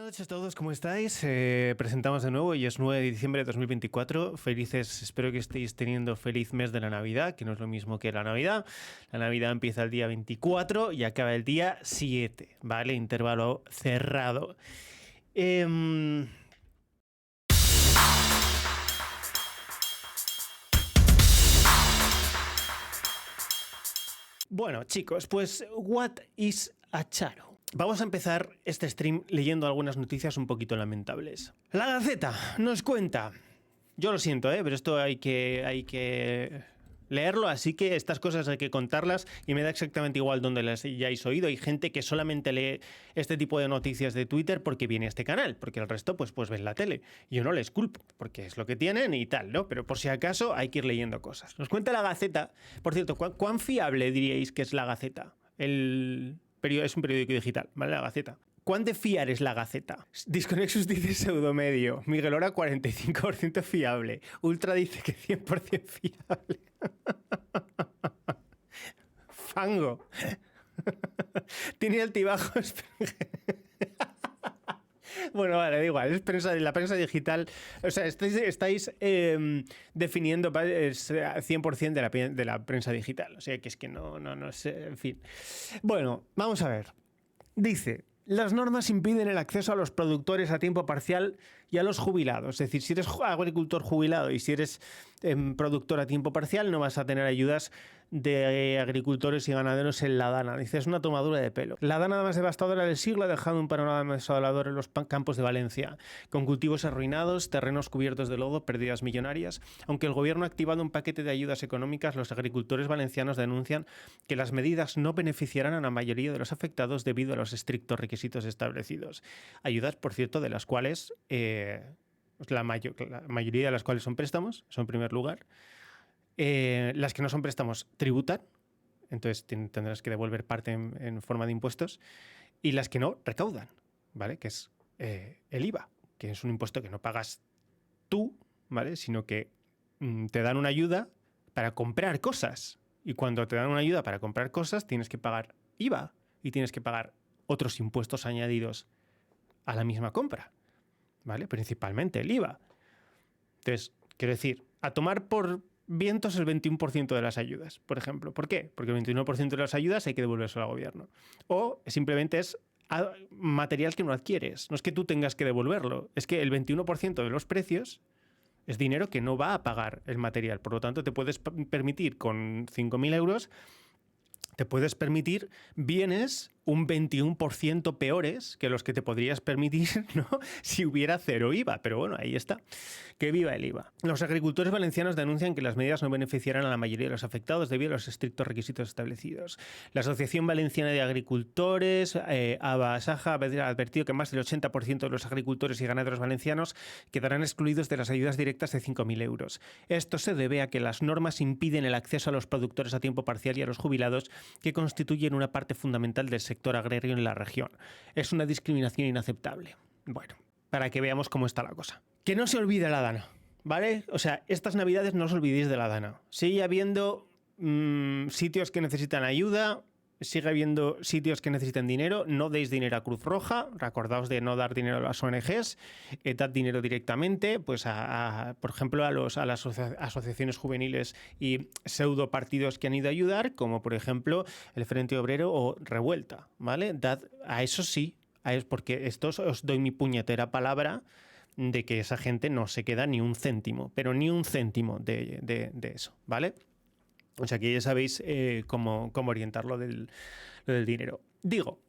noches a todos, ¿cómo estáis? Presentamos de nuevo y es 9 de diciembre de 2024. Felices, espero que estéis teniendo feliz mes de la Navidad, que no es lo mismo que la Navidad. La Navidad empieza el día 24 y acaba el día 7, ¿vale? Intervalo cerrado. Bueno, chicos, pues what is a charo? Vamos a empezar este stream leyendo algunas noticias un poquito lamentables. La Gaceta nos cuenta, yo lo siento, pero esto hay que leerlo, así que estas cosas hay que contarlas y me da exactamente igual donde las hayáis oído. Hay gente que solamente lee este tipo de noticias de Twitter porque viene a este canal, porque el resto pues ven la tele. Yo no les culpo, porque es lo que tienen y tal, ¿no? Pero por si acaso hay que ir leyendo cosas. Nos cuenta la Gaceta. Por cierto, ¿cuán fiable diríais que es la Gaceta? Es un periódico digital, ¿vale? La Gaceta. ¿Cuán de fiar es la Gaceta? Disconexus dice pseudomedio. Miguel Hora 45% fiable. Ultra dice que 100% fiable. Fango. Tiene altibajos. Bueno, vale, da igual. Es la prensa digital. O sea, estáis definiendo 100% de la prensa digital. O sea, que es que no sé. En fin. Bueno, vamos a ver. Dice: las normas impiden el acceso a los productores a tiempo parcial y a los jubilados. Es decir, si eres agricultor jubilado y si eres productor a tiempo parcial, no vas a tener ayudas de agricultores y ganaderos en la Dana. Dice, es una tomadura de pelo. La Dana más devastadora del siglo ha dejado un panorama desolador en los campos de Valencia, con cultivos arruinados, terrenos cubiertos de lodo, pérdidas millonarias. Aunque el gobierno ha activado un paquete de ayudas económicas, los agricultores valencianos denuncian que las medidas no beneficiarán a la mayoría de los afectados debido a los estrictos requisitos establecidos. Ayudas, por cierto, de las cuales la mayoría de las cuales son préstamos, eso en primer lugar. Las que no son préstamos tributan, entonces tendrás que devolver parte en forma de impuestos, y las que no recaudan, ¿vale? Que es el IVA, que es un impuesto que no pagas tú, ¿vale? Sino que te dan una ayuda para comprar cosas, y cuando te dan una ayuda para comprar cosas tienes que pagar IVA y tienes que pagar otros impuestos añadidos a la misma compra, ¿vale? Principalmente el IVA. Entonces, quiero decir, a tomar por vientos el 21% de las ayudas, por ejemplo. ¿Por qué? Porque el 21% de las ayudas hay que devolverse al gobierno. O simplemente es material que no adquieres. No es que tú tengas que devolverlo, es que el 21% de los precios es dinero que no va a pagar el material. Por lo tanto, te puedes permitir con 5.000 euros, te puedes permitir bienes un 21% peores que los que te podrías permitir, ¿no?, si hubiera cero IVA. Pero bueno, ahí está. Que viva el IVA. Los agricultores valencianos denuncian que las medidas no beneficiarán a la mayoría de los afectados debido a los estrictos requisitos establecidos. La Asociación Valenciana de Agricultores, ABASAJA, ha advertido que más del 80% de los agricultores y ganaderos valencianos quedarán excluidos de las ayudas directas de 5.000 euros. Esto se debe a que las normas impiden el acceso a los productores a tiempo parcial y a los jubilados, que constituyen una parte fundamental del sector agrario en la región. Es una discriminación inaceptable. Bueno, para que veamos cómo está la cosa. Que no se olvide la Dana, ¿vale? O sea, estas Navidades no os olvidéis de la Dana. Sigue habiendo sitios que necesitan ayuda, sigue habiendo sitios que necesitan dinero. No deis dinero a Cruz Roja, recordaos de no dar dinero a las ONGs, dad dinero directamente, pues por ejemplo, a las asociaciones juveniles y pseudo partidos que han ido a ayudar, como por ejemplo el Frente Obrero o Revuelta, ¿vale? Dad a eso sí, porque esto os doy mi puñetera palabra de que esa gente no se queda ni un céntimo, pero ni un céntimo de eso, ¿vale? O sea que ya sabéis cómo orientar lo del dinero. Digo,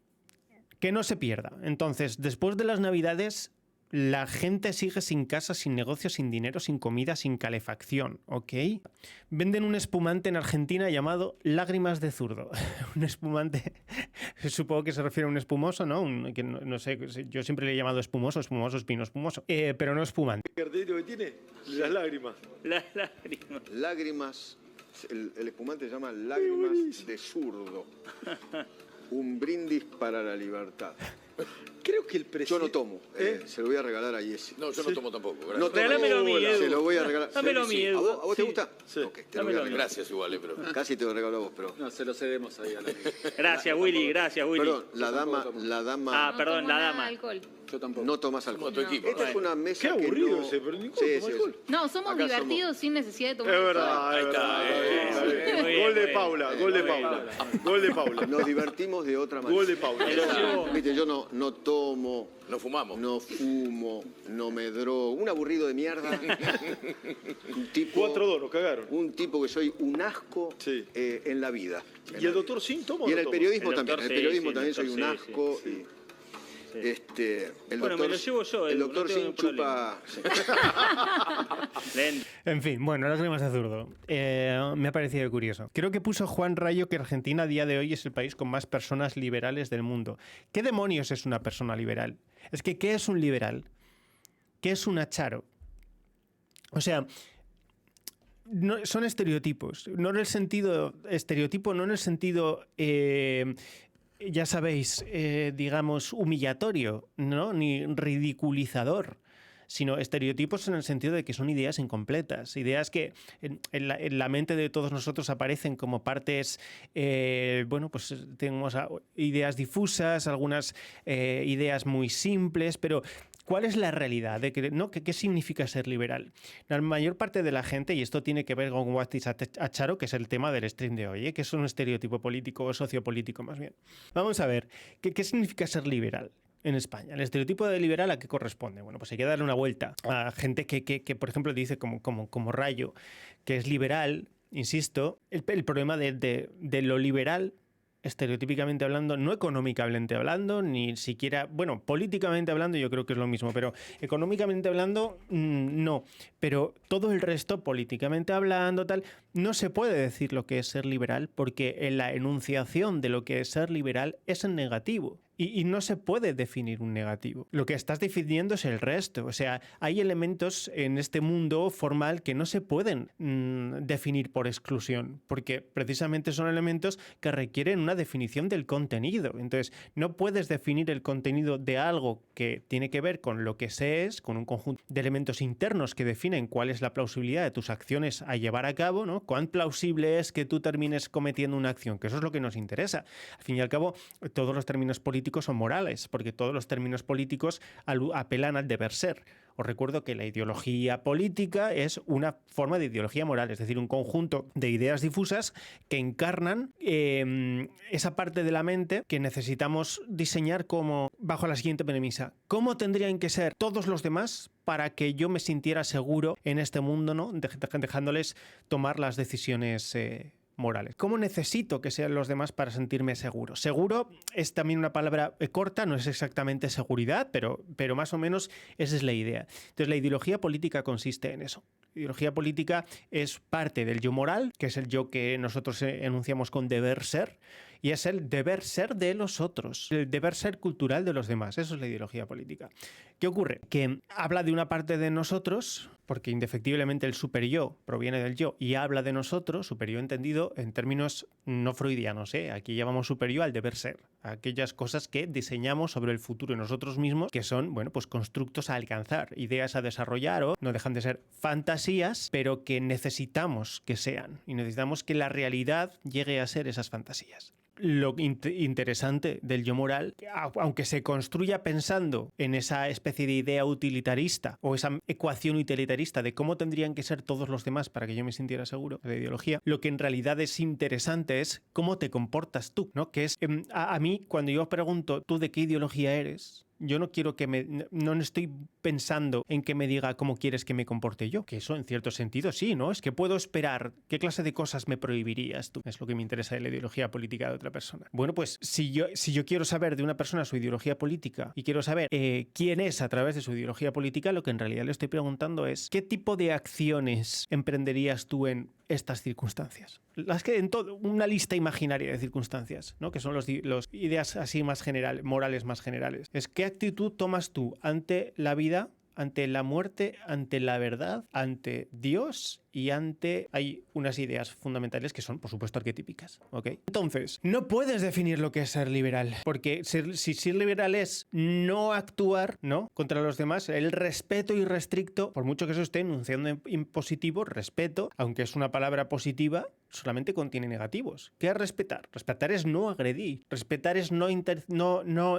que no se pierda. Entonces, después de las Navidades, la gente sigue sin casa, sin negocio, sin dinero, sin comida, sin calefacción, ¿ok? Venden un espumante en Argentina llamado Lágrimas de Zurdo. Un espumante, supongo que se refiere a un espumoso, ¿no? Que no sé, yo siempre le he llamado espumoso, espino espumoso, pero no espumante. ¿El cartelito que tiene? Las lágrimas. Las lágrimas. Lágrimas. El espumante se llama Lágrimas de Zurdo. Un brindis para la libertad. Creo que el Yo presidente... no tomo. Se lo voy a regalar a Jessy. No, yo no tomo tampoco. Gracias. No tomo. Regálamelo a mí, Edu. Se lo voy a regalar. Dámelo a mí, Edu. ¿A vos te gusta? Sí. Ok, te lo voy a Dámelo a mí. regalar. Gracias igual, pero... Casi te lo regalo a vos, pero... No, se lo cedemos ahí a la amiga. Gracias, Willy, gracias, Willy. Perdón, la dama Ah, perdón, tomo la nada de dama. alcohol. Yo tampoco. no tomas alcohol. Como tu equipo. Esta es una mesa Qué que aburrido no... ese, pero ninguno Sí, toma sí, alcohol. No, somos Acá divertidos sin necesidad de tomar Es alcohol. verdad, Ahí es está, verdad. muy bien, Gol de muy bien. Paula, gol de Muy bien. Paula. Gol de Paula. Nos divertimos de otra manera. Gol de Paula. Me lo llevo. Viste, yo no tomo, No fumamos. no fumo, no me drogo. Un aburrido de mierda. Un tipo... 4-2, nos cagaron. Un tipo que soy un asco Sí. En la vida. ¿Y el doctor Sin toma o Y no en el toma? periodismo El también. doctor En el sí, periodismo sí, también el soy un doctor sí, asco. sí. El Bueno, me doctor, lo llevo yo, el Edu, doctor no tengo Sin ningún chupa. Sí. Ven. En fin, bueno, lágrimas de zurdo. Me ha parecido curioso. Creo que puso Juan Rayo que Argentina a día de hoy es el país con más personas liberales del mundo. ¿Qué demonios es una persona liberal? Es que, ¿qué es un liberal? ¿Qué es un acharo? O sea, no, son estereotipos. No en el sentido... Estereotipo no en el sentido... ya sabéis, digamos, humillatorio, ¿no? Ni ridiculizador, sino estereotipos en el sentido de que son ideas incompletas, ideas que en la mente de todos nosotros aparecen como partes, bueno, pues tenemos ideas difusas, algunas ideas muy simples, pero ¿cuál es la realidad? ¿Qué significa ser liberal? La mayor parte de la gente, y esto tiene que ver con Watis Acharo, que es el tema del stream de hoy, que es un estereotipo político o sociopolítico más bien. Vamos a ver, ¿qué significa ser liberal en España? ¿El estereotipo de liberal a qué corresponde? Bueno, pues hay que darle una vuelta a gente que por ejemplo, dice como Rayo, que es liberal, insisto, el problema de lo liberal, estereotípicamente hablando, no económicamente hablando, ni siquiera, bueno, políticamente hablando yo creo que es lo mismo, pero económicamente hablando no, pero todo el resto, políticamente hablando, tal, no se puede decir lo que es ser liberal porque en la enunciación de lo que es ser liberal es en negativo. Y no se puede definir un negativo. Lo que estás definiendo es el resto. O sea, hay elementos en este mundo formal que no se pueden definir por exclusión, porque precisamente son elementos que requieren una definición del contenido. Entonces, no puedes definir el contenido de algo que tiene que ver con lo que se es, con un conjunto de elementos internos que definen cuál es la plausibilidad de tus acciones a llevar a cabo, ¿no? Cuán plausible es que tú termines cometiendo una acción, que eso es lo que nos interesa. Al fin y al cabo, todos los términos políticos son morales, porque todos los términos políticos apelan al deber ser. Os recuerdo que la ideología política es una forma de ideología moral, es decir, un conjunto de ideas difusas que encarnan esa parte de la mente que necesitamos diseñar como bajo la siguiente premisa: ¿cómo tendrían que ser todos los demás para que yo me sintiera seguro en este mundo, ¿no? Dejándoles tomar las decisiones morales? ¿Cómo necesito que sean los demás para sentirme seguro? Seguro es también una palabra corta, no es exactamente seguridad, pero más o menos esa es la idea. Entonces, la ideología política consiste en eso. La ideología política es parte del yo moral, que es el yo que nosotros enunciamos con deber ser, y es el deber ser de los otros, el deber ser cultural de los demás. Eso es la ideología política. ¿Qué ocurre? Que habla de una parte de nosotros, porque indefectiblemente el superyo proviene del yo y habla de nosotros, superyo entendido en términos no freudianos, ¿eh? Aquí llamamos superyo al deber ser, a aquellas cosas que diseñamos sobre el futuro de nosotros mismos, que son, bueno, pues constructos a alcanzar, ideas a desarrollar, o no dejan de ser fantasías, pero que necesitamos que sean, y necesitamos que la realidad llegue a ser esas fantasías. Lo interesante del yo moral, aunque se construya pensando en esa especie de idea utilitarista o esa ecuación utilitarista de cómo tendrían que ser todos los demás para que yo me sintiera seguro de ideología, lo que en realidad es interesante es cómo te comportas tú, ¿no? Que es, a mí, cuando yo pregunto, ¿tú de qué ideología eres? Yo no quiero no estoy pensando en que me diga cómo quieres que me comporte yo, que eso en cierto sentido sí, ¿no? Es que puedo esperar qué clase de cosas me prohibirías tú. Es lo que me interesa de la ideología política de otra persona. Bueno, pues si yo quiero saber de una persona su ideología política y quiero saber quién es a través de su ideología política, lo que en realidad le estoy preguntando es ¿qué tipo de acciones emprenderías tú en estas circunstancias? Las que en una lista imaginaria de circunstancias, ¿no? Que son los ideas así más generales, morales más generales. Es ¿qué actitud tomas tú ante la vida, ante la muerte, ante la verdad, ante Dios y ante... Hay unas ideas fundamentales que son, por supuesto, arquetípicas, ¿ok? Entonces, no puedes definir lo que es ser liberal, porque si ser liberal es no actuar, ¿no?, contra los demás, el respeto irrestricto, por mucho que eso esté enunciando en positivo, respeto, aunque es una palabra positiva, solamente contiene negativos. ¿Qué es respetar? Respetar es no agredir, respetar es no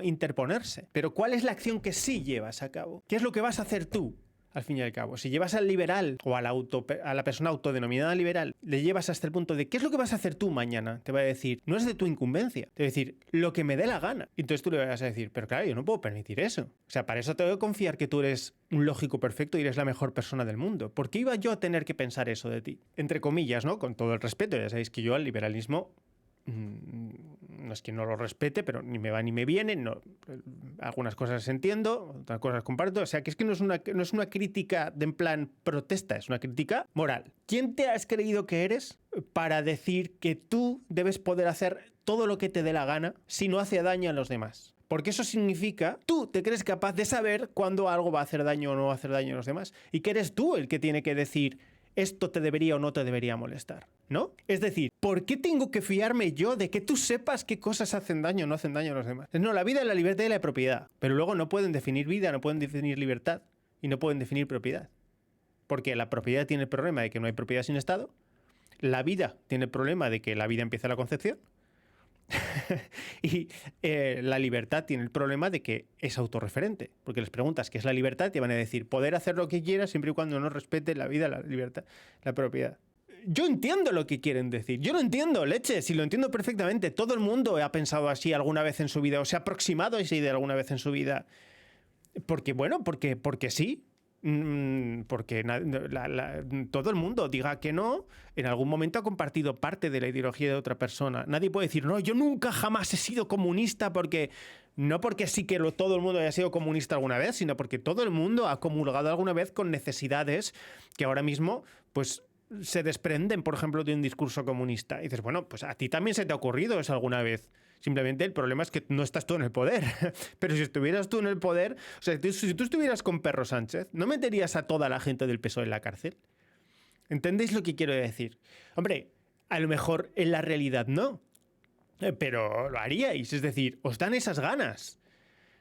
interponerse. Pero ¿cuál es la acción que sí llevas a cabo? ¿Qué es lo que vas a hacer tú? Al fin y al cabo, si llevas al liberal o a la persona autodenominada liberal, le llevas hasta el punto de ¿qué es lo que vas a hacer tú mañana? Te va a decir, no es de tu incumbencia, te va a decir lo que me dé la gana. Y entonces tú le vas a decir, pero claro, yo no puedo permitir eso. O sea, para eso tengo que confiar que tú eres un lógico perfecto y eres la mejor persona del mundo. ¿Por qué iba yo a tener que pensar eso de ti? Entre comillas, ¿no? Con todo el respeto, ya sabéis que yo al liberalismo... no es que no lo respete, pero ni me va ni me viene, no, algunas cosas entiendo, otras cosas comparto, o sea que no es una crítica de en plan protesta, es una crítica moral. ¿Quién te has creído que eres para decir que tú debes poder hacer todo lo que te dé la gana si no hace daño a los demás? Porque eso significa, tú te crees capaz de saber cuándo algo va a hacer daño o no va a hacer daño a los demás, y que eres tú el que tiene que decir esto te debería o no te debería molestar, ¿no? Es decir, ¿por qué tengo que fiarme yo de que tú sepas qué cosas hacen daño o no hacen daño a los demás? No, la vida, la libertad y la propiedad. Pero luego no pueden definir vida, no pueden definir libertad y no pueden definir propiedad. Porque la propiedad tiene el problema de que no hay propiedad sin Estado. La vida tiene el problema de que la vida empieza a la concepción. Y la libertad tiene el problema de que es autorreferente, porque les preguntas qué es la libertad y te van a decir poder hacer lo que quieras siempre y cuando no respete la vida, la libertad, la propiedad. Yo entiendo lo que quieren decir. Yo lo entiendo, leche, si lo entiendo perfectamente. Todo el mundo ha pensado así alguna vez en su vida o se ha aproximado a esa idea alguna vez en su vida. Porque, bueno, porque sí. Porque todo el mundo diga que no, en algún momento ha compartido parte de la ideología de otra persona. Nadie puede decir, no, yo nunca jamás he sido comunista porque... No porque sí que todo el mundo haya sido comunista alguna vez, sino porque todo el mundo ha comulgado alguna vez con necesidades que ahora mismo, pues... se desprenden, por ejemplo, de un discurso comunista. Y dices, bueno, pues a ti también se te ha ocurrido eso alguna vez. Simplemente el problema es que no estás tú en el poder. Pero si estuvieras tú en el poder, o sea, si tú estuvieras con Pedro Sánchez, ¿no meterías a toda la gente del PSOE en la cárcel? ¿Entendéis lo que quiero decir? Hombre, a lo mejor en la realidad no. Pero lo haríais. Es decir, os dan esas ganas.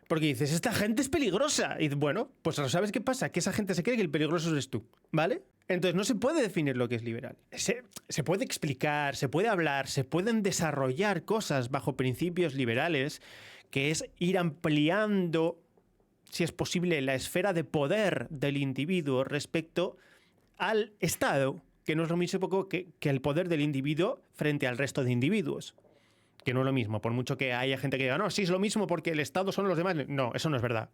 Porque dices, esta gente es peligrosa. Y bueno, pues ¿sabes qué pasa? Que esa gente se cree que el peligroso eres tú, ¿vale? Entonces no se puede definir lo que es liberal. Se puede explicar, se puede hablar, se pueden desarrollar cosas bajo principios liberales, que es ir ampliando, si es posible, la esfera de poder del individuo respecto al Estado, que no es lo mismo que el poder del individuo frente al resto de individuos. Que no es lo mismo, por mucho que haya gente que diga, no, sí es lo mismo porque el Estado son los demás. No, eso no es verdad.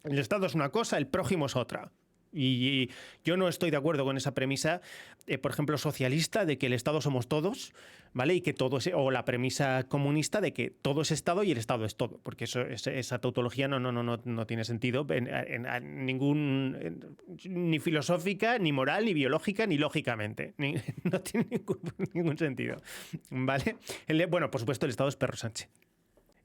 El Estado es una cosa, el prójimo es otra. Y yo no estoy de acuerdo con esa premisa, por ejemplo, socialista, de que el Estado somos todos, ¿vale? Y que todo es, o la premisa comunista de que todo es Estado y el Estado es todo, porque esa tautología no tiene sentido en ni filosófica, ni moral, ni biológica, ni lógicamente. No tiene ningún sentido, ¿vale? Bueno, por supuesto, el Estado es Pedro Sánchez.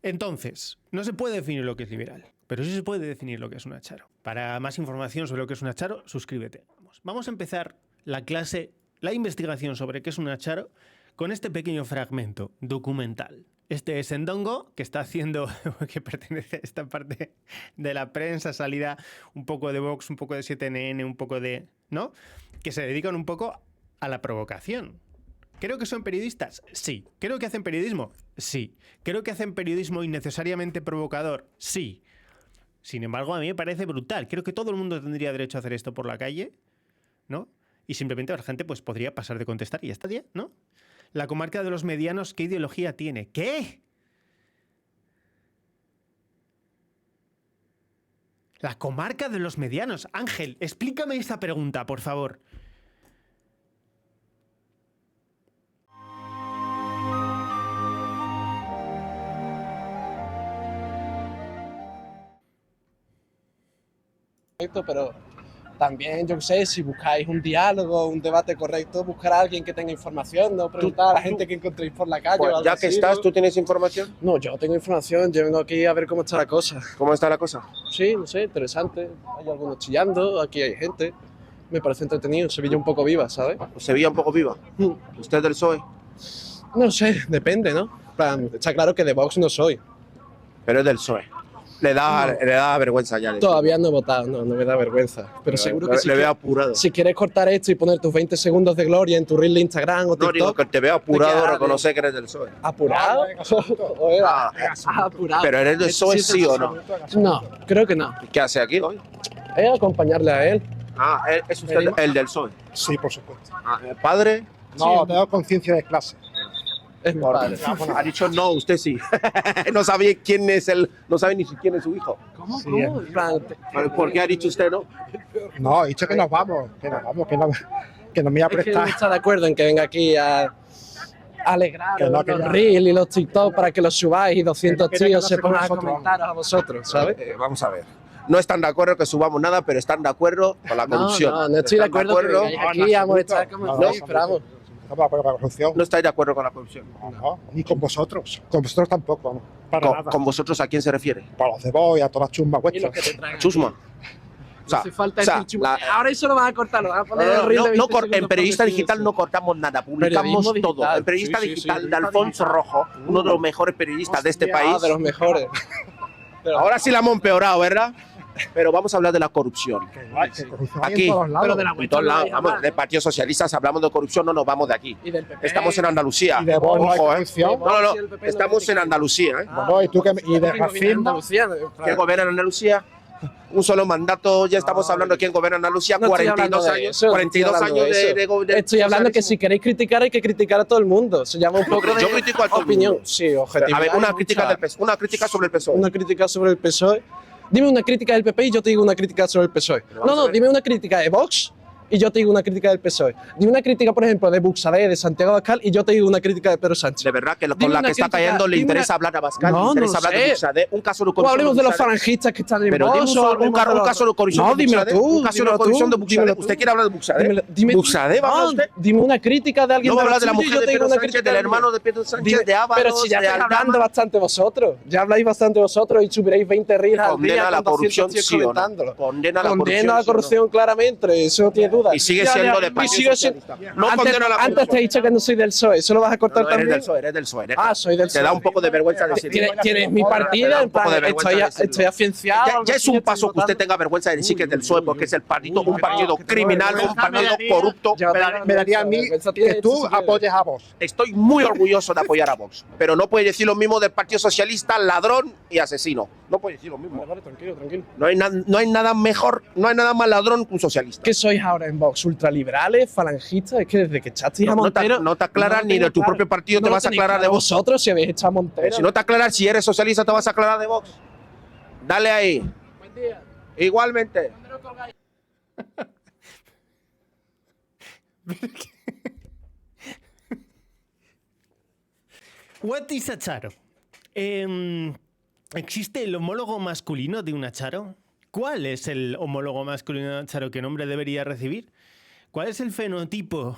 Entonces, no se puede definir lo que es liberal, pero sí se puede definir lo que es un acharo. Para más información sobre lo que es un acharo, suscríbete. Vamos a empezar la clase, la investigación sobre qué es un acharo, con este pequeño fragmento documental. Este es Ndongo, que está haciendo, que pertenece a esta parte de la prensa, salida un poco de Vox, un poco de 7NN, un poco de... ¿no? Que se dedican un poco a la provocación. ¿Creo que son periodistas? Sí. ¿Creo que hacen periodismo? Sí. ¿Creo que hacen periodismo innecesariamente provocador? Sí. Sin embargo, a mí me parece brutal. Creo que todo el mundo tendría derecho a hacer esto por la calle, ¿no? Y simplemente la gente pues podría pasar de contestar y ya está bien, ¿no? La comarca de los medianos, ¿qué ideología tiene? ¿Qué? La comarca de los medianos. Ángel, explícame esa pregunta, por favor. Pero también, yo qué sé, si buscáis un diálogo, un debate correcto, buscar a alguien que tenga información, no preguntar a la gente que encontréis por la calle. Pues, o algo ya que así, estás, ¿no? ¿tú tienes información? No, yo tengo información, yo vengo aquí a ver cómo está la cosa. ¿Cómo está la cosa? Sí, no sé, interesante. Hay algunos chillando, aquí hay gente. Me parece entretenido, Sevilla un poco viva, ¿sabes? Sevilla un poco viva. ¿Usted es del PSOE? No sé, depende, ¿no? En plan, está claro que de Vox no soy. Pero es del PSOE. Le da vergüenza ya. Todavía no he votado, no me da vergüenza. Pero seguro que le veo apurado. si quieres cortar esto y poner tus 20 segundos de gloria en tu reel de Instagram o No, TikTok... digo que te veo apurado, quedará reconocer que eres del PSOE. ¿Apurado? Joder, apurado. Pero eres del PSOE, ¿sí o no? No, creo que no. ¿Qué hace aquí hoy? Es acompañarle a él. Ah, es usted el del PSOE. Sí, por supuesto. Ah, ¿el padre? No, tengo conciencia de clase. Es mi padre. Ha dicho no, usted sí. No sabe quién es no sabe ni quién es su hijo. ¿Cómo? Sí, ¿Cómo? En plan, ¿Por qué ha dicho usted no? No, he dicho que nos vamos, que no me voy a es que no prestar. está de acuerdo en que venga aquí a alegrar Que no, los que no. reels y los TikTok para que los subáis y 200 Que no tíos se quedarse con pongan a nosotros. comentaros a vosotros, ¿sabes? Vamos a ver. No están de acuerdo que subamos nada, pero están de acuerdo con la corrupción. No estoy de ¿Están acuerdo que vengáis aquí a molestar como No, estáis, pero vamos. Estamos de acuerdo con la corrupción. No estáis de acuerdo con la corrupción. No, ni con vosotros. Con vosotros tampoco, vamos. Para nada. ¿Con vosotros a quién se refiere? Para los de Vox y a todas las chumbas Y los vuestras. que te traen. Chusma. No hace falta decir chusma. la- Ahora eso lo van a cortar, lo van a poner en el reel de 20 segundos en Periodista por Digital decir no eso. cortamos nada, publicamos Periodismo todo. digital. El Periodista Sí, sí, Digital sí. de Alfonso Rojo, uno de los mejores periodistas de este país. De los mejores. Pero- Ahora sí la hemos empeorado, ¿verdad? Pero vamos a hablar de la corrupción. Que corrupción hay Aquí. en todos lados. Pero de la En todos lados, vamos, del Partido Socialista, si hablamos de corrupción, no nos vamos de aquí. Y del PP. Estamos en Andalucía. Y de Vox no hay Ojo, corrupción. No, Si el PP no estamos dice en que- Andalucía, ¿eh? Bueno, y tú que y de ¿Quién gobierna racismo. Andalucía? ¿Quién gobierna en Andalucía? Un solo mandato, ya estamos hablando de quién gobierna en Andalucía, No estoy 42 hablando de años, eso, no 42 estoy hablando años de eso. de gobierno. Estoy hablando que si queréis criticar hay que criticar a todo el mundo. Se llama un poco Yo de critico a todo el opinión. mundo. Sí, objetividad. A ver, una hay crítica, mucha. una crítica sobre el PSOE. Una crítica sobre el PSOE. Dime una crítica del PP y yo te digo una crítica sobre el PSOE. vamos a No, ver. dime una crítica de Vox y yo te digo una crítica del PSOE. Dime una crítica, por ejemplo, de Buxadé, de Santiago Abascal y yo te digo una crítica de Pedro Sánchez. De verdad que Dime con la una que está crítica, cayendo le dime interesa una- hablar a Abascal, No, le interesa no hablar sé. de Buxadé, un caso de O corrupción. hablemos de los Buxadé. farangistas que están en Pero Vox, dime o hablemos un caso de corrupción. No, de dímelo Buxadé, tú. Un caso de dímelo corrupción tú, de Buxadé. dímelo tú. ¿Usted quiere hablar de Buxadé? Dime- ¿Buxadé va a hablar No, usted? dime una crítica de alguien No va a hablar de la suyo y mujer yo de te digo Pedro una Sánchez, crítica del de hermano de Pedro Sánchez, de Ábalos, Pero si ya de estáis Aldama. hablando bastante vosotros. Ya habláis bastante vosotros y subiréis 20 reels al Condena día la con 200 corrupción, tíos sí o no. comentándolo. Condena la Condena la corrupción, corrupción claramente, eso no tiene duda. Y sigue siendo de y Partido sigue siendo- Socialista. No antes, condena la antes te he corrupción. dicho que no soy del PSOE, ¿eso lo vas a cortar No, eres también? del PSOE, eres del PSOE. Ah, soy del Te da PSOE. un poco de vergüenza decirlo. Tienes mi partida, da un en plan, poco de vergüenza decirlo. estoy afianzado. Ya, algo ya es así, un estoy paso que usted votando. tenga vergüenza de decir que es del PSOE, porque es el partido, un partido criminal, un partido corrupto. Ya, Me daría a mí vergüenza tiene que esto, tú si quieres. apoyes a Vox. Estoy muy orgulloso de apoyar a Vox, pero no puede decir lo mismo del Partido Socialista, ladrón y asesino. No puede decir lo mismo. Vale, tranquilo, tranquilo. No hay nada mejor, no hay nada más ladrón que un socialista. ¿Qué sois ahora en Vox? ¿Ultraliberales? ¿Falangistas? Es que desde que echasteis a Montero... No te aclaras ni de tu propio partido, te vas a aclarar de Vox. Vosotros si habéis echado a Montero. Si no te aclaras si eres socialista, te vas a aclarar de Vox. Dale ahí. Buen día. Igualmente. What is a charo? ¿Existe el homólogo masculino de una charo? ¿Cuál es el homólogo masculino de una charo? ¿Qué nombre debería recibir? ¿Cuál es el fenotipo?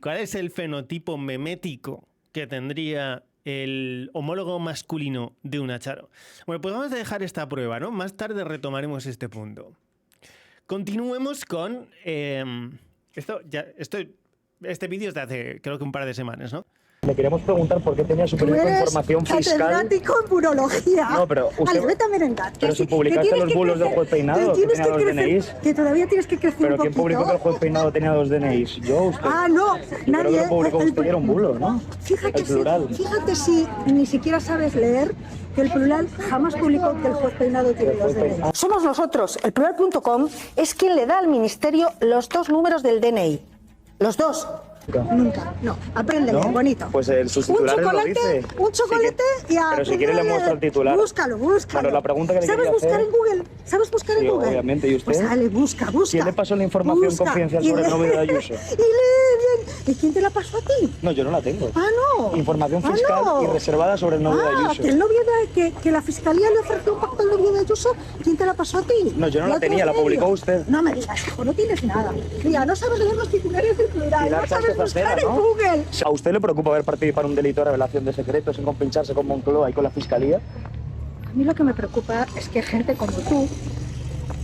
¿Cuál es el fenotipo memético que tendría el homólogo masculino de una charo? Bueno, pues vamos a dejar esta prueba, ¿no? Más tarde retomaremos este punto. Continuemos con... este vídeo es de hace, creo que un par de semanas, ¿no? Le queremos preguntar por qué tenía su Tú periódico eres información fiscal. catedrático en burología. No, pero usted- Vale, vete a merendar. pero Que si sí, publicaste que tienes los que bulos del crecer, juez Peinado, que tienes que tenía que los crecer, DNIs. que todavía tienes que crecer ¿Pero un quién poquito. publicó que el juez Peinado tenía 2 DNIs? ¿Yo o usted? Ah, no, Yo nadie. creo que lo publicó usted y era un bulo, ¿no? Fíjate, El plural. fíjate si ni siquiera sabes leer que el plural jamás publicó que el juez Peinado tiene los DNI. Somos nosotros. El plural.com es quien le da al ministerio los 2 números del DNI. Los 2. Nunca, no. Apréndele, ¿No? bonito. Pues sus titulares lo dice. Un chocolate y a... Pero si quiere le muestro el titular. Búscalo. Bueno, la pregunta que le ¿Sabes quería buscar hacer- en Google? ¿Sabes buscar Sí, en Google? obviamente. ¿Y usted? Pues dale, busca. ¿Quién le pasó la información Busca. confidencial Y sobre el lee- novio de Ayuso? Y lee bien. ¿Y quién te la pasó a ti? No, yo no la tengo. Ah, no. Información Ah, fiscal no. y reservada sobre el novio de Ayuso. Que el novio que la fiscalía le ofreció un pacto al novio de Ayuso. Ayuso, ¿quién te la pasó a ti? No, yo no ¿Y la otros tenía, la publicó medios? usted. No me digas, hijo, no tienes nada. Mira, no sabes leer los titulares del Plural, Pilar no sabes Sánchez buscar Acera, en ¿no? Google. ¿A usted le preocupa haber participado en un delito de revelación de secretos, en compincharse con Moncloa y con la Fiscalía? A mí lo que me preocupa es que gente como tú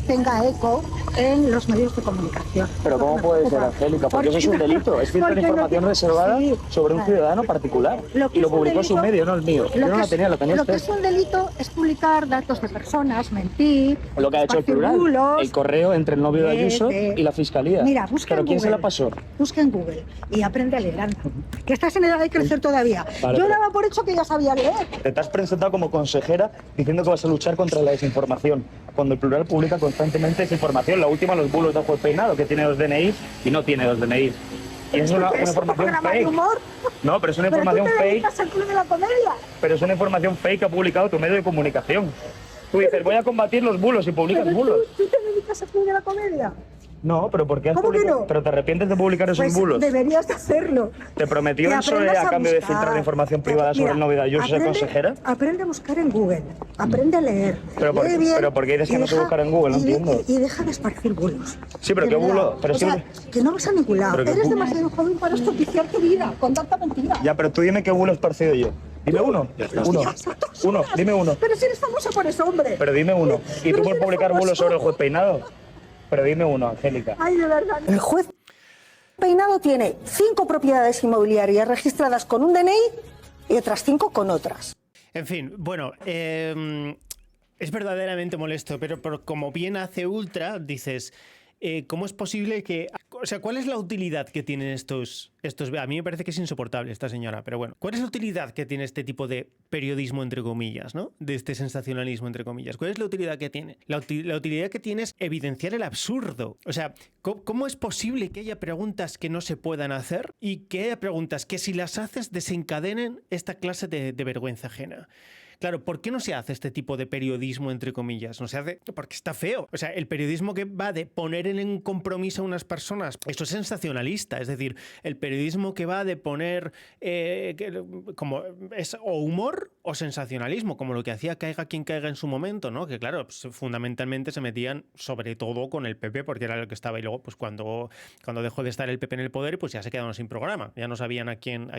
tenga eco en los medios de comunicación. Pero ¿cómo puede ser, Angélica? Porque eso es un delito. Es filtrar información reservada sobre un ciudadano particular. Y lo publicó su medio, no el mío. Yo no la tenía, la tenía Lo que usted. es un delito es publicar datos de personas, mentir, Lo que ha hecho el esparcir Plural. bulos. El correo entre el novio de Ayuso y la Fiscalía. Mira, busca ¿Pero en quién Google. se la pasó? Busca en Google y aprende a leer, anda. Que estás en edad de crecer todavía. Vale, Yo pero- daba por hecho que ya sabía leer. Te has presentado como consejera diciendo que vas a luchar contra la desinformación, cuando el Plural publica constantemente desinformación. La última, los bulos de Juez Peinado, que tiene 2 DNI y no tiene 2 DNI. Y es una ¿Es un información programa de fake. humor? No, pero es una Pero tú información te fake. dedicas al Club de la Comedia. Pero es una información fake que ha publicado tu medio de comunicación. Tú dices, voy a combatir los bulos y publicas Pero bulos. tú te dedicas al Club de la Comedia. No, pero ¿por qué has ¿Cómo que publicado? no? Pero te arrepientes de publicar esos Pues bulos. deberías de hacerlo. ¿Te prometió Que el PSOE aprendas a cambio de buscar. filtrar información privada sobre Mira, el novio de Ayuso, ser aprende- consejera? Aprende a buscar en Google. Aprende a leer. Pero por- Lee bien pero ¿por qué dices y que no sé buscar en Google? No y de- entiendo. Y deja de esparcir bulos. Sí, pero De ¿qué verdad. bulo? Pero o sí- sea, que no vas a ningún lado. Pero que Eres bu- demasiado joven para estropiciar tu vida con tanta mentira. Ya, pero tú dime qué bulo he esparcido yo. Dime uno. Uno. Exactos Uno. horas. Dime uno. Pero si eres famosa por eso, hombre. Pero dime uno. ¿Y Pero tú si por eres publicar bulos famoso. sobre el Juez Peinado? Pero dime uno, Angélica. Ay, de verdad. El juez Peinado tiene 5 propiedades inmobiliarias registradas con un DNI y otras 5 con otras. En fin, bueno, es verdaderamente molesto, pero como bien hace Ultra, dices, ¿cómo es posible que... O sea, ¿cuál es la utilidad que tienen estos... A mí me parece que es insoportable esta señora, pero bueno. ¿Cuál es la utilidad que tiene este tipo de periodismo, entre comillas, ¿no? De este sensacionalismo, entre comillas. ¿Cuál es la utilidad que tiene? La utilidad que tiene es evidenciar el absurdo. O sea, ¿cómo es posible que haya preguntas que no se puedan hacer y que haya preguntas que si las haces desencadenen esta clase de vergüenza ajena? Claro, ¿por qué no se hace este tipo de periodismo, entre comillas? No se hace porque está feo. O sea, el periodismo que va de poner en compromiso a unas personas, eso es sensacionalista. Es decir, el periodismo que va de poner como es o humor o sensacionalismo, como lo que hacía Caiga quien caiga en su momento, ¿no? Que claro, pues, fundamentalmente se metían sobre todo con el PP porque era lo que estaba, y luego pues cuando dejó de estar el PP en el poder, pues ya se quedaron sin programa, ya no sabían a quién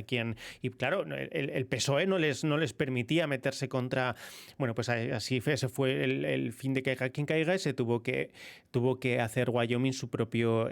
y claro, el PSOE no les permitía meterse contra, bueno, pues así fue, ese fue el fin de Caiga quien caiga, y se tuvo que hacer Wyoming su propio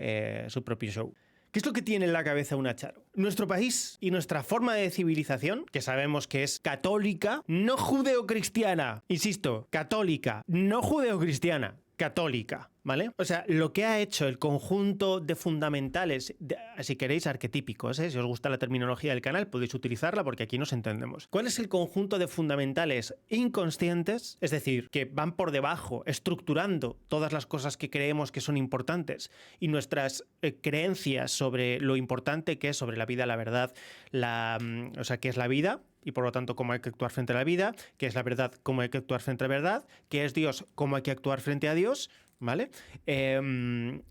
show. ¿Qué es lo que tiene en la cabeza una Charo? Nuestro país y nuestra forma de civilización, que sabemos que es católica, no judeocristiana. Insisto, católica, no judeocristiana, católica, ¿vale? O sea, lo que ha hecho el conjunto de fundamentales, si queréis, arquetípicos, ¿eh? Si os gusta la terminología del canal, podéis utilizarla porque aquí nos entendemos. ¿Cuál es el conjunto de fundamentales inconscientes? Es decir, que van por debajo, estructurando todas las cosas que creemos que son importantes y nuestras creencias sobre lo importante que es sobre la vida, la verdad, o sea, qué es la vida, y por lo tanto cómo hay que actuar frente a la vida, qué es la verdad, cómo hay que actuar frente a la verdad, qué es Dios, cómo hay que actuar frente a Dios, ¿vale?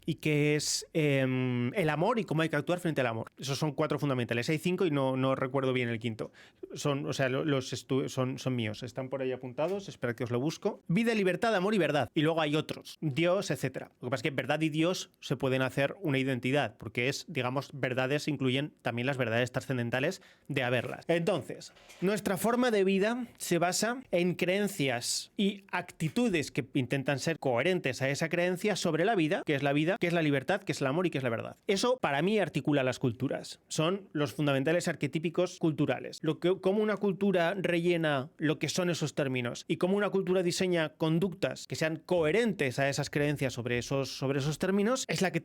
Y qué es el amor y cómo hay que actuar frente al amor. Esos son 4 fundamentales. Hay 5 y no recuerdo bien el quinto. Son míos. Están por ahí apuntados. Espera que os lo busco. Vida, libertad, amor y verdad. Y luego hay otros. Dios, etcétera. Lo que pasa es que verdad y Dios se pueden hacer una identidad, porque es, digamos, verdades incluyen también las verdades trascendentales de haberlas. Entonces, nuestra forma de vida se basa en creencias y actitudes que intentan ser coherentes a esa creencia sobre la vida, qué es la libertad, qué es el amor y qué es la verdad. Eso, para mí, articula las culturas. Son los fundamentales arquetípicos culturales. Cómo una cultura rellena lo que son esos términos y cómo una cultura diseña conductas que sean coherentes a esas creencias sobre esos términos, es la que,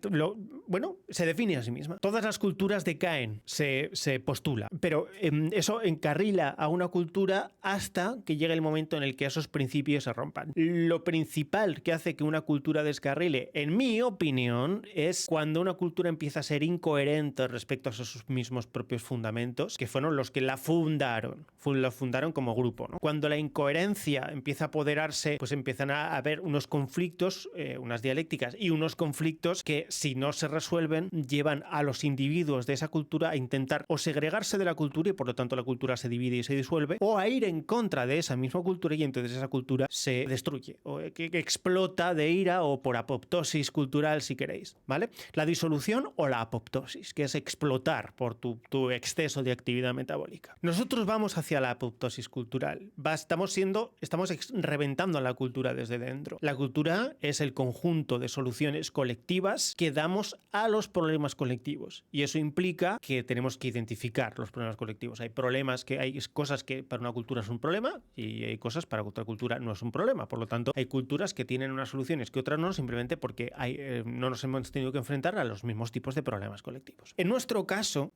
se define a sí misma. Todas las culturas decaen, se postula, pero eso encarrila a una cultura hasta que llegue el momento en el que esos principios se rompan. Lo principal que hace que una cultura cultura descarrile, en mi opinión, es cuando una cultura empieza a ser incoherente respecto a sus mismos propios fundamentos, que fueron los que la fundaron como grupo, ¿no? Cuando la incoherencia empieza a apoderarse, pues empiezan a haber unos conflictos, unas dialécticas y unos conflictos que, si no se resuelven, llevan a los individuos de esa cultura a intentar o segregarse de la cultura y por lo tanto la cultura se divide y se disuelve, o a ir en contra de esa misma cultura y entonces esa cultura se destruye o que explota de ira o por apoptosis cultural, si queréis, ¿vale? La disolución o la apoptosis, que es explotar por tu exceso de actividad metabólica. Nosotros vamos hacia la apoptosis cultural. Estamos reventando la cultura desde dentro. La cultura es el conjunto de soluciones colectivas que damos a los problemas colectivos y eso implica que tenemos que identificar los problemas colectivos. Hay cosas que para una cultura es un problema y hay cosas para otra cultura no es un problema. Por lo tanto, hay culturas que tienen unas soluciones que otras no, simplemente porque no nos hemos tenido que enfrentar a los mismos tipos de problemas colectivos. En nuestro caso,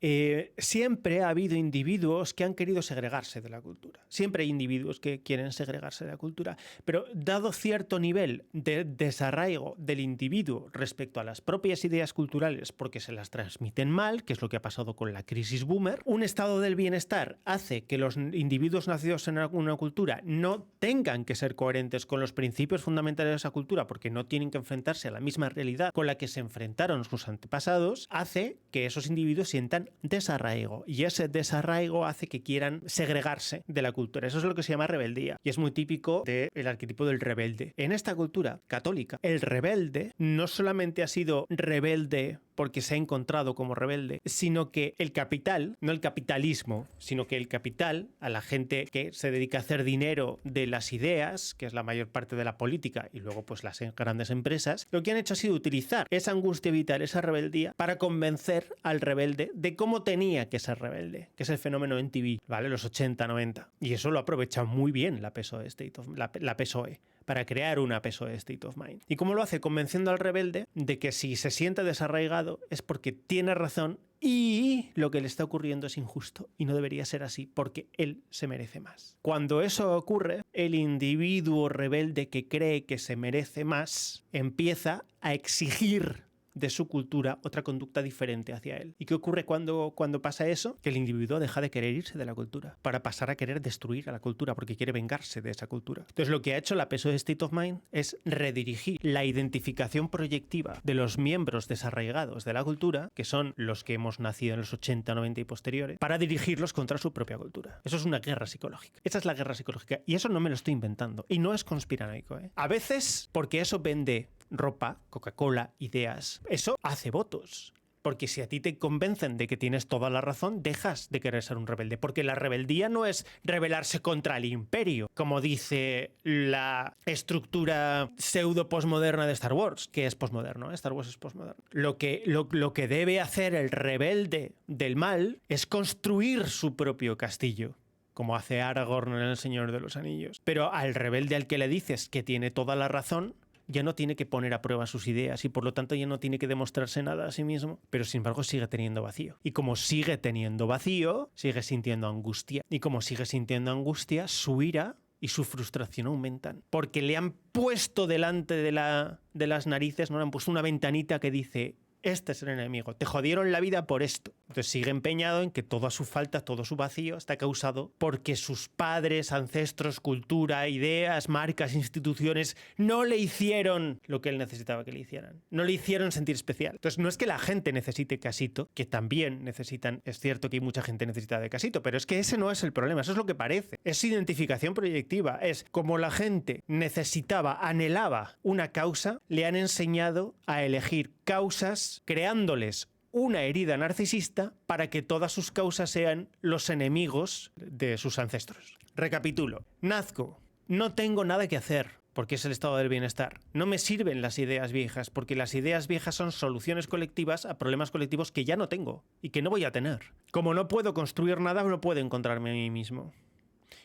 siempre ha habido individuos que han querido segregarse de la cultura. Siempre hay individuos que quieren segregarse de la cultura, pero dado cierto nivel de desarraigo del individuo respecto a las propias ideas culturales porque se las transmiten mal, que es lo que ha pasado con la crisis boomer, un estado del bienestar hace que los individuos nacidos en una cultura no tengan que ser coherentes con los principios fundamentales de esa cultura porque no tienen que enfrentarse a la misma realidad con la que se enfrentaron sus antepasados, hace que esos individuos sientan desarraigo y ese desarraigo hace que quieran segregarse de la cultura. Eso es lo que se llama rebeldía y es muy típico del arquetipo del rebelde. En esta cultura católica, el rebelde no solamente ha sido rebelde porque se ha encontrado como rebelde, sino que el capital, no el capitalismo, sino que el capital, a la gente que se dedica a hacer dinero de las ideas, que es la mayor parte de la política, y luego pues las grandes empresas, lo que han hecho ha sido utilizar esa angustia vital, esa rebeldía, para convencer al rebelde de cómo tenía que ser rebelde, que es el fenómeno MTV, ¿vale? Los 80, 90. Y eso lo ha aprovechado muy bien la PSOE, la PSOE, para crear una PSOE State of Mind. ¿Y cómo lo hace? Convenciendo al rebelde de que si se siente desarraigado es porque tiene razón y lo que le está ocurriendo es injusto y no debería ser así porque él se merece más. Cuando eso ocurre, el individuo rebelde que cree que se merece más empieza a exigir de su cultura otra conducta diferente hacia él. ¿Y qué ocurre cuando pasa eso? Que el individuo deja de querer irse de la cultura para pasar a querer destruir a la cultura porque quiere vengarse de esa cultura. Entonces lo que ha hecho la PSOE State of Mind es redirigir la identificación proyectiva de los miembros desarraigados de la cultura, que son los que hemos nacido en los 80, 90 y posteriores, para dirigirlos contra su propia cultura. Eso es una guerra psicológica. Esa es la guerra psicológica y eso no me lo estoy inventando y no es conspiranoico, ¿eh? A veces porque eso vende ropa, Coca-Cola, ideas, eso hace votos. Porque si a ti te convencen de que tienes toda la razón, dejas de querer ser un rebelde. Porque la rebeldía no es rebelarse contra el imperio, como dice la estructura pseudo-posmoderna de Star Wars, que es posmoderno, ¿eh? Star Wars es posmoderno. Lo que debe hacer el rebelde del mal es construir su propio castillo, como hace Aragorn en El Señor de los Anillos. Pero al rebelde al que le dices que tiene toda la razón, ya no tiene que poner a prueba sus ideas y por lo tanto ya no tiene que demostrarse nada a sí mismo, pero sin embargo sigue teniendo vacío. Y como sigue teniendo vacío, sigue sintiendo angustia. Y como sigue sintiendo angustia, su ira y su frustración aumentan. Porque le han puesto delante de las narices, no le han puesto una ventanita que dice: este es el enemigo, te jodieron la vida por esto. Entonces sigue empeñado en que toda su falta, todo su vacío está causado porque sus padres, ancestros, cultura, ideas, marcas, instituciones no le hicieron lo que él necesitaba que le hicieran. No le hicieron sentir especial. Entonces no es que la gente necesite casito, que también necesitan, es cierto que hay mucha gente necesitada de casito, pero es que ese no es el problema, eso es lo que parece. Es identificación proyectiva, es como la gente necesitaba, anhelaba una causa, le han enseñado a elegir causas creándoles una herida narcisista para que todas sus causas sean los enemigos de sus ancestros. Recapitulo. Nazco. No tengo nada que hacer porque es el estado del bienestar. No me sirven las ideas viejas porque las ideas viejas son soluciones colectivas a problemas colectivos que ya no tengo y que no voy a tener. Como no puedo construir nada, no puedo encontrarme a mí mismo.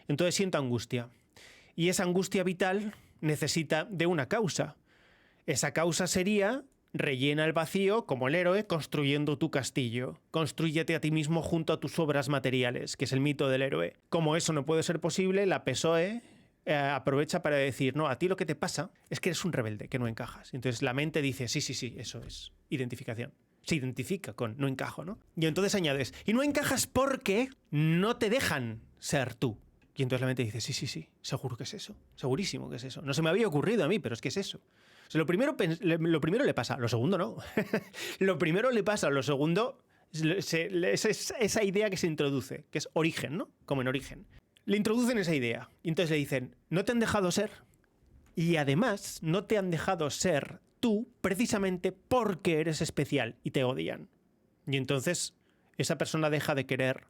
Entonces siento angustia. Y esa angustia vital necesita de una causa. Esa causa sería: rellena el vacío como el héroe construyendo tu castillo. Constrúyete a ti mismo junto a tus obras materiales, que es el mito del héroe. Como eso no puede ser posible, la PSOE aprovecha para decir, no, a ti lo que te pasa es que eres un rebelde, que no encajas. Entonces la mente dice, sí, eso es identificación. Se identifica con no encajo, ¿no? Y entonces añades, y no encajas porque no te dejan ser tú. Y entonces la mente dice, sí, seguro que es eso. Segurísimo que es eso. No se me había ocurrido a mí, pero es que es eso. O sea, lo primero le pasa, lo segundo no. Lo primero le pasa, lo segundo es esa idea que se introduce, que es origen, ¿no? Como en Origen. Le introducen esa idea y entonces le dicen, no te han dejado ser y además no te han dejado ser tú precisamente porque eres especial y te odian. Y entonces esa persona deja de querer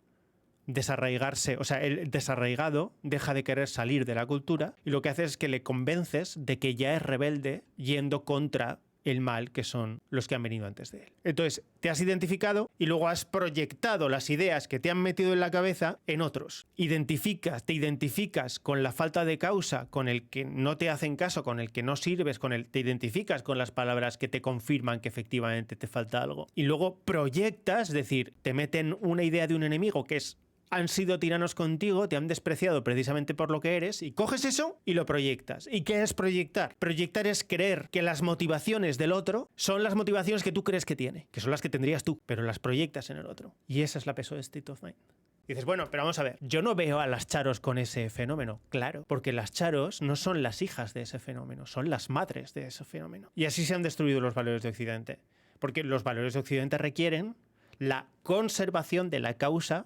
desarraigarse, o sea, el desarraigado deja de querer salir de la cultura y lo que hace es que le convences de que ya es rebelde yendo contra el mal que son los que han venido antes de él. Entonces, te has identificado y luego has proyectado las ideas que te han metido en la cabeza en otros. Te identificas con la falta de causa, con el que no te hacen caso, con el que no sirves, te identificas con las palabras que te confirman que efectivamente te falta algo. Y luego proyectas, es decir, te meten una idea de un enemigo que es han sido tiranos contigo, te han despreciado precisamente por lo que eres, y coges eso y lo proyectas. ¿Y qué es proyectar? Proyectar es creer que las motivaciones del otro son las motivaciones que tú crees que tiene, que son las que tendrías tú, pero las proyectas en el otro. Y esa es la PSOE State of Mind. Y dices, bueno, pero vamos a ver, yo no veo a las charos con ese fenómeno. Claro, porque las charos no son las hijas de ese fenómeno, son las madres de ese fenómeno. Y así se han destruido los valores de Occidente. Porque los valores de Occidente requieren la conservación de la causa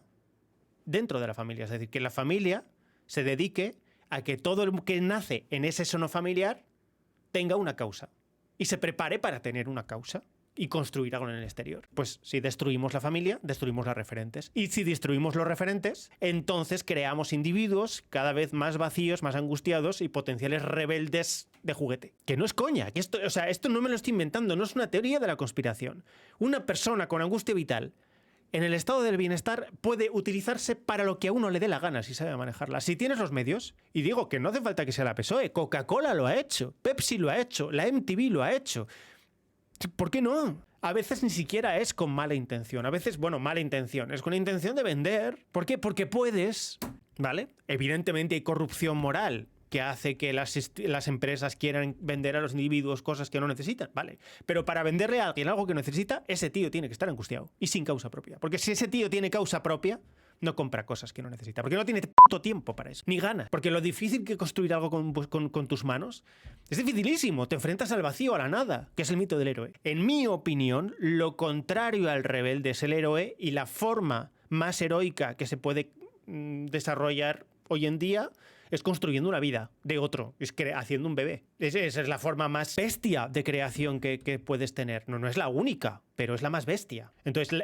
dentro de la familia. Es decir, que la familia se dedique a que todo el que nace en ese seno familiar tenga una causa y se prepare para tener una causa y construir algo en el exterior. Pues si destruimos la familia, destruimos las referentes. Y si destruimos los referentes, entonces creamos individuos cada vez más vacíos, más angustiados y potenciales rebeldes de juguete. Que no es coña, que esto no me lo estoy inventando, no es una teoría de la conspiración. Una persona con angustia vital en el estado del bienestar puede utilizarse para lo que a uno le dé la gana si sabe manejarla. Si tienes los medios, y digo que no hace falta que sea la PSOE, Coca-Cola lo ha hecho, Pepsi lo ha hecho, la MTV lo ha hecho. ¿Por qué no? A veces ni siquiera es con mala intención. A veces, mala intención. Es con la intención de vender. ¿Por qué? Porque puedes, ¿vale? Evidentemente hay corrupción moral que hace que las empresas quieran vender a los individuos cosas que no necesitan, ¿vale? Pero para venderle a alguien algo que necesita, ese tío tiene que estar angustiado y sin causa propia. Porque si ese tío tiene causa propia, no compra cosas que no necesita. Porque no tiene puto tiempo para eso, ni ganas. Porque lo difícil que construir algo con tus manos es dificilísimo. Te enfrentas al vacío, a la nada, que es el mito del héroe. En mi opinión, lo contrario al rebelde es el héroe y la forma más heroica que se puede desarrollar hoy en día es construyendo una vida de otro, es haciendo un bebé. Esa es la forma más bestia de creación que puedes tener. No es la única, pero es la más bestia. Entonces,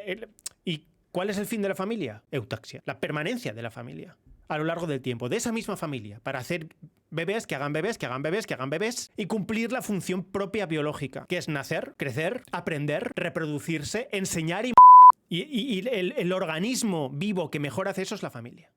¿y cuál es el fin de la familia? Eutaxia, la permanencia de la familia a lo largo del tiempo, de esa misma familia, para hacer bebés que hagan bebés, que hagan bebés, que hagan bebés y cumplir la función propia biológica, que es nacer, crecer, aprender, reproducirse, enseñar y el organismo vivo que mejor hace eso es la familia.